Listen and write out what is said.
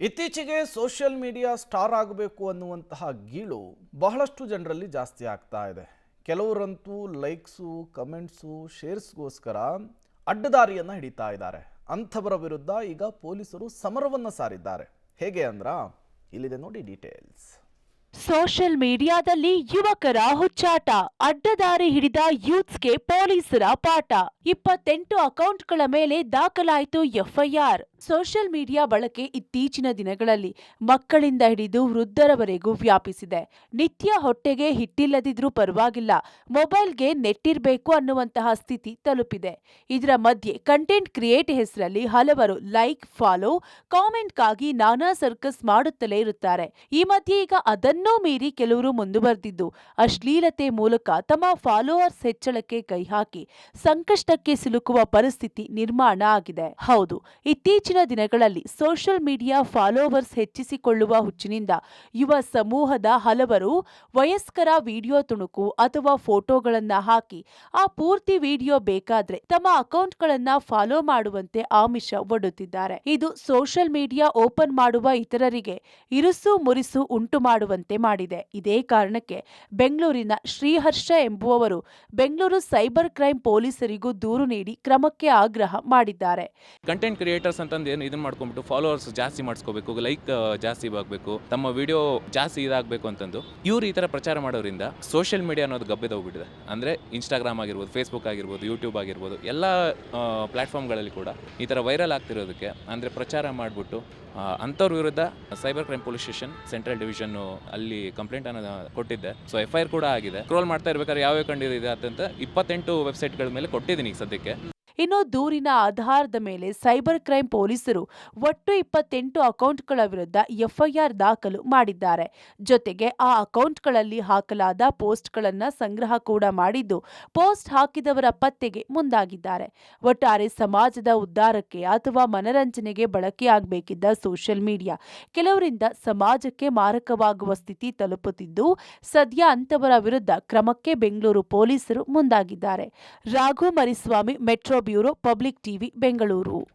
ಇತ್ತೀಚೆಗೆ social media star ಆಗಬೇಕು ಅನ್ನುವಂತಹ ಗೀಳು ಬಹಳಷ್ಟು ಜನರಲ್ಲಿ ಜಾಸ್ತಿ ಆಗ್ತಾ ಇದೆ. ಕೆಲವರಂತೂ ಲೈಕ್ಸು, ಕಮೆಂಟ್ಸು, ಶೇರ್ಸ್ಗೋಸ್ಕರ ಅಡ್ಡದಾರಿಯನ್ನು ಹಿಡಿತಾ ಇದ್ದಾರೆ. ಅಂಥವರ ವಿರುದ್ಧ ಈಗ ಪೊಲೀಸರು ಸಮರವನ್ನು ಸಾರಿದ್ದಾರೆ. ಹೇಗೆ ಅಂದ್ರ ಇಲ್ಲಿದೆ ನೋಡಿ ಡೀಟೇಲ್ಸ್. ಸೋಷಿಯಲ್ ಮೀಡಿಯಾದಲ್ಲಿ ಯುವಕರ ಹುಚ್ಚಾಟ, ಅಡ್ಡದಾರಿ ಹಿಡಿದ ಯೂತ್ಸ್ಗೆ ಪೊಲೀಸರ ಪಾಠ. 28 ಅಕೌಂಟ್ಗಳ ಮೇಲೆ ದಾಖಲಾಯಿತು ಎಫ್ಐಆರ್. ಸೋಷಿಯಲ್ ಮೀಡಿಯಾ ಬಳಕೆ ಇತ್ತೀಚಿನ ದಿನಗಳಲ್ಲಿ ಮಕ್ಕಳಿಂದ ಹಿಡಿದು ವೃದ್ಧರವರೆಗೂ ವ್ಯಾಪಿಸಿದೆ. ನಿತ್ಯ ಹೊಟ್ಟೆಗೆ ಹಿಟ್ಟಿಲ್ಲದಿದ್ರೂ ಪರವಾಗಿಲ್ಲ, ಮೊಬೈಲ್ಗೆ ನೆಟ್ಟಿರಬೇಕು ಅನ್ನುವಂತಹ ಸ್ಥಿತಿ ತಲುಪಿದೆ. ಇದರ ಮಧ್ಯೆ ಕಂಟೆಂಟ್ ಕ್ರಿಯೇಟ್ ಹೆಸರಲ್ಲಿ ಹಲವರು ಲೈಕ್, ಫಾಲೋ, ಕಾಮೆಂಟ್ಗಾಗಿ ನಾನಾ ಸರ್ಕಸ್ ಮಾಡುತ್ತಲೇ ಇರುತ್ತಾರೆ. ಈ ಮಧ್ಯೆ ಈಗ ಅದನ್ನೂ ಮೀರಿ ಕೆಲವರು ಮುಂದುವರೆದಿದ್ದು ಅಶ್ಲೀಲತೆ ಮೂಲಕ ತಮ್ಮ ಫಾಲೋವರ್ಸ್ ಹೆಚ್ಚಳಕ್ಕೆ ಕೈ ಹಾಕಿ ಸಂಕಷ್ಟಕ್ಕೆ ಸಿಲುಕುವ ಪರಿಸ್ಥಿತಿ ನಿರ್ಮಾಣ ಆಗಿದೆ. ಹೌದು, ಇತ್ತೀಚಿನ ದಿನಗಳಲ್ಲಿ ಸೋಷಿಯಲ್ ಮೀಡಿಯಾ ಫಾಲೋವರ್ಸ್ ಹೆಚ್ಚಿಸಿಕೊಳ್ಳುವ ಹುಚ್ಚಿನಿಂದ ಯುವ ಸಮೂಹದ ಹಲವರು ವಯಸ್ಕರ ವಿಡಿಯೋ ತುಣುಕು ಅಥವಾ ಫೋಟೋಗಳನ್ನ ಹಾಕಿ ಆ ಪೂರ್ತಿ ವಿಡಿಯೋ ಬೇಕಾದ್ರೆ ತಮ್ಮ ಅಕೌಂಟ್ಗಳನ್ನ ಫಾಲೋ ಮಾಡುವಂತೆ ಆಮಿಷ ಒಡ್ಡುತ್ತಿದ್ದಾರೆ. ಇದು ಸೋಷಿಯಲ್ ಮೀಡಿಯಾ ಓಪನ್ ಮಾಡುವ ಇತರರಿಗೆ ಇರುಸು ಮುರಿಸು ಉಂಟು ಮಾಡುವಂತೆ ಮಾಡಿದೆ. ಇದೇ ಕಾರಣಕ್ಕೆ ಬೆಂಗಳೂರಿನ ಶ್ರೀಹರ್ಷ ಎಂಬುವವರು ಬೆಂಗಳೂರು ಸೈಬರ್ ಕ್ರೈಂ ಪೊಲೀಸರಿಗೂ ದೂರು ನೀಡಿ ಕ್ರಮಕ್ಕೆ ಆಗ್ರಹ ಮಾಡಿದ್ದಾರೆ. ಕಂಟೆಂಟ್ ಕ್ರಿಯೇಟರ್ಸ್ ಅಂತಂದು ಇದನ್ನ ಮಾಡ್ಕೊಂಡ್ಬಿಟ್ಟು ಫಾಲೋವರ್ಸ್ ಜಾಸ್ತಿ ಮಾಡಿಸ್ಕೋಬೇಕು, ಲೈಕ್ ಜಾಸ್ತಿ ಆಗಬೇಕು, ತಮ್ಮ ವಿಡಿಯೋ ಜಾಸ್ತಿ ಇದಾಗಬೇಕು ಅಂತಂದು ಇವ್ರು ಈ ಥರ ಪ್ರಚಾರ ಮಾಡೋದ್ರಿಂದ ಸೋಷಿಯಲ್ ಮೀಡಿಯಾ ಅನ್ನೋದು ಗಬ್ಬೆದೋಗ್ಬಿಟ್ಟಿದೆ. ಅಂದರೆ ಇನ್ಸ್ಟಾಗ್ರಾಮ್ ಆಗಿರ್ಬೋದು, ಫೇಸ್ಬುಕ್ ಆಗಿರ್ಬೋದು, ಯೂಟ್ಯೂಬ್ ಆಗಿರ್ಬೋದು, ಎಲ್ಲ ಪ್ಲಾಟ್ಫಾರ್ಮ್ಗಳಲ್ಲಿ ಕೂಡ ಈ ಥರ ವೈರಲ್ ಆಗ್ತಿರೋದಕ್ಕೆ ಅಂದರೆ ಪ್ರಚಾರ ಮಾಡಿಬಿಟ್ಟು ಅಂಥವ್ರ ವಿರುದ್ಧ cyber crime police station central division ಅಲ್ಲಿ ಕಂಪ್ಲೇಂಟ್ ಅನ್ನು ಕೊಟ್ಟಿದ್ದೆ. ಸೊ FIR ಕೂಡ ಆಗಿದೆ. ಸ್ಕ್ರೋಲ್ ಮಾಡ್ತಾ ಇರ್ಬೇಕಾದ್ರೆ ಯಾವ ಕಂಡಿದೆ ಅಂತ 28 ವೆಬ್ಸೈಟ್ಗಳ ಮೇಲೆ ಕೊಟ್ಟಿದ್ದೀನಿ ಈಗ ಸದ್ಯಕ್ಕೆ. ಇನ್ನು ದೂರಿನ ಆಧಾರದ ಮೇಲೆ ಸೈಬರ್ ಕ್ರೈಂ ಪೊಲೀಸರು ಒಟ್ಟು 28 ಅಕೌಂಟ್ಗಳ ವಿರುದ್ಧ ಎಫ್ಐಆರ್ ದಾಖಲು ಮಾಡಿದ್ದಾರೆ. ಜೊತೆಗೆ ಆ ಅಕೌಂಟ್ಗಳಲ್ಲಿ ಹಾಕಲಾದ ಪೋಸ್ಟ್ಗಳನ್ನು ಸಂಗ್ರಹ ಕೂಡ ಮಾಡಿದ್ದು ಪೋಸ್ಟ್ ಹಾಕಿದವರ ಪತ್ತೆಗೆ ಮುಂದಾಗಿದ್ದಾರೆ. ಒಟ್ಟಾರೆ ಸಮಾಜದ ಉದ್ಧಾರಕ್ಕೆ ಅಥವಾ ಮನರಂಜನೆಗೆ ಬಳಕೆಯಾಗಬೇಕಿದ್ದ ಸೋಷಿಯಲ್ ಮೀಡಿಯಾ ಕೆಲವರಿಂದ ಸಮಾಜಕ್ಕೆ ಮಾರಕವಾಗುವ ಸ್ಥಿತಿ ತಲುಪುತ್ತಿದ್ದು ಸದ್ಯ ಅಂತವರ ವಿರುದ್ಧ ಕ್ರಮಕ್ಕೆ ಬೆಂಗಳೂರು ಪೊಲೀಸರು ಮುಂದಾಗಿದ್ದಾರೆ. Raghu Mariswamy, metro bureau, public TV, Bengaluru.